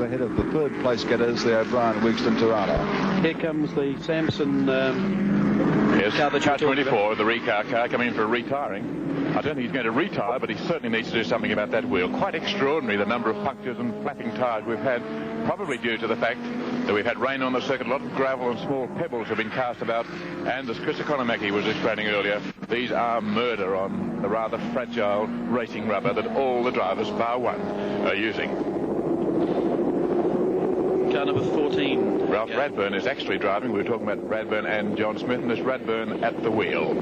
ahead of the third place getters, the O'Brien, Wigston, Torana. Here comes the Samson yes, car that car 24, the Recar car, coming in for retiring. I don't think he's going to retire, but he certainly needs to do something about that wheel. Quite extraordinary, the number of punctures and flapping tyres we've had, probably due to the fact that we've had rain on the circuit. A lot of gravel and small pebbles have been cast about, and as Chris Economaki was explaining earlier, these are murder on the rather fragile racing rubber that all the drivers, bar one, are using. Car number 14. Ralph Radburn is actually driving. We were talking about Radburn and John Smith, and it's Radburn at the wheel.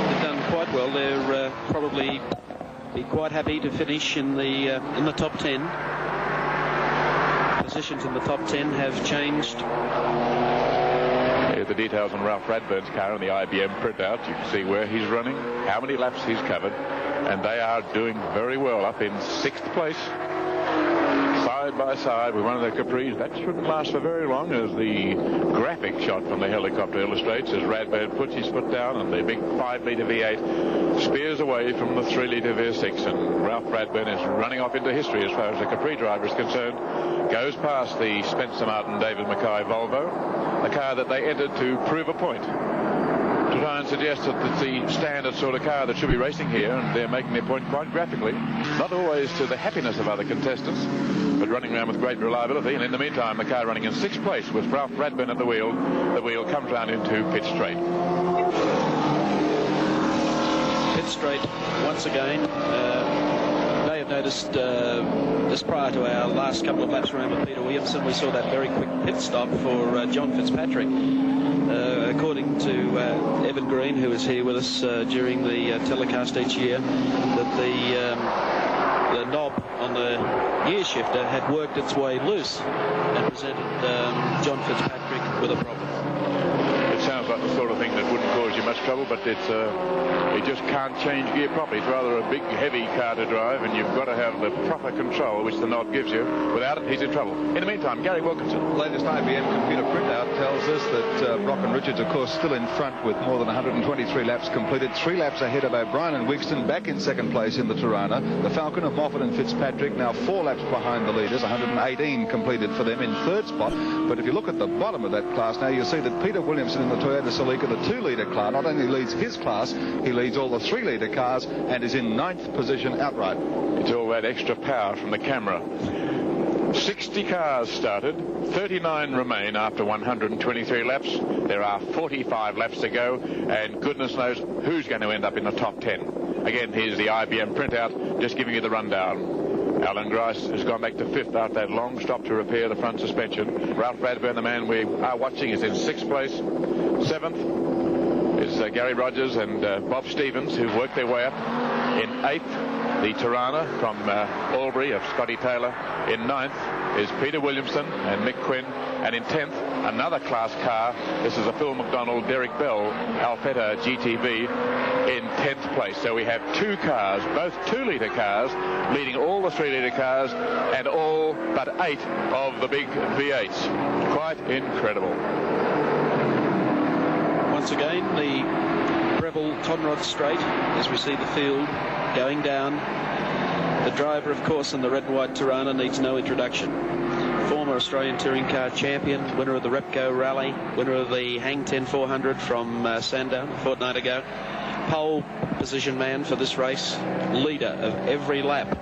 They've done quite well. They're probably be quite happy to finish in the top 10. Positions in the top 10 have changed. Here are the details on Ralph Radburn's car and the IBM printout. You can see where he's running, how many laps he's covered, and they are doing very well, up in 6th place. Side by side with one of the Capris. That shouldn't last for very long, as the graphic shot from the helicopter illustrates, as Radburn puts his foot down and the big 5-litre V8 spears away from the 3-litre V6, and Ralph Radburn is running off into history as far as the Capri driver is concerned. Goes past the Spencer Martin David Mackay Volvo, a car that they entered to prove a point, to try and suggest that it's the standard sort of car that should be racing here, and they're making their point quite graphically, not always to the happiness of other contestants, but running around with great reliability. And in the meantime, the car running in 6th place with Ralph Radburn at the wheel comes round into pit straight. Pit straight once again. May have noticed just prior to our last couple of laps around with Peter Williamson, we saw that very quick pit stop for John Fitzpatrick. According to Evan Green, who is here with us during the telecast each year, that the knob on the gear shifter had worked its way loose and presented John Fitzpatrick with a problem. It sounds like the sort of thing that wouldn't cause you much trouble, but it just can't change gear properly. It's rather a big, heavy car to drive, and you've got to have the proper control, which the knob gives you. Without it, he's in trouble. In the meantime, Gary Wilkinson. Latest IBM computer printout tells us that Brock and Richards, of course, still in front with more than 123 laps completed. 3 laps ahead of O'Brien and Wigston, back in 2nd place in the Torana. The Falcon of Moffat and Fitzpatrick now 4 laps behind the leaders, 118 completed for them in 3rd spot. But if you look at the bottom of that class now, you'll see that Peter Williamson in the Toyota Celica, the 2-litre class, not only leads his class, he leads all the 3-litre cars and is in 9th position outright. It's all that extra power from the camera. 60 cars started, 39 remain after 123 laps. There are 45 laps to go, and goodness knows who's going to end up in the top 10. Again, here's the IBM printout, just giving you the rundown. Alan Grice has gone back to 5th after that long stop to repair the front suspension. Ralph Radburn, the man we are watching, is in 6th place. 7th is Gary Rogers and Bob Stevens, who worked their way up. In 8th, the Torana from Albury of Scotty Taylor. In 9th is Peter Williamson and Mick Quinn. And in 10th, another class car. This is a Phil McDonald, Derek Bell, Alfetta GTV in 10th place. So we have 2 cars, both 2-litre cars, leading all the 3-litre cars and all but 8 of the big V8s. Quite incredible. Once again, the Breville Tonrod Straight, as we see the field going down. The driver, of course, in the red and white Torana needs no introduction. Former Australian Touring Car Champion, winner of the Repco Rally, winner of the Hang 10 400 from Sandown a fortnight ago. Pole position man for this race, leader of every lap.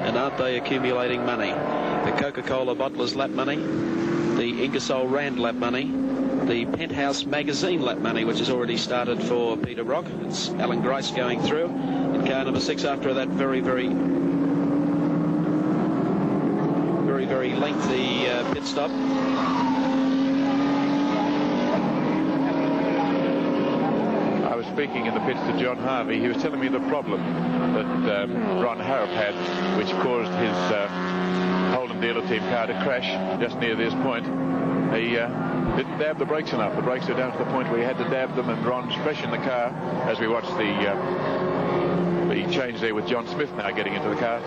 And aren't they accumulating money? The Coca-Cola bottlers lap money, the Ingersoll Rand lap money, the Penthouse magazine lap money, which has already started for Peter Brock. It's Alan Grice going through in car number 6 after that very lengthy pit stop. I was speaking in the pits to John Harvey. He was telling me the problem that Ron Harrop had, which caused his Holden dealer team car to crash just near this point. He didn't dab the brakes enough. The brakes are down to the point where he had to dab them, and Ron's fresh in the car as we watch the change there with John Smith now getting into the car.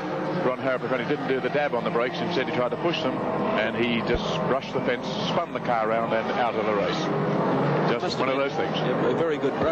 Ron Harrop apparently didn't do the dab on the brakes. Instead, he tried to push them, and he just brushed the fence, spun the car around and out of the race. Just one of those things. A very good brush.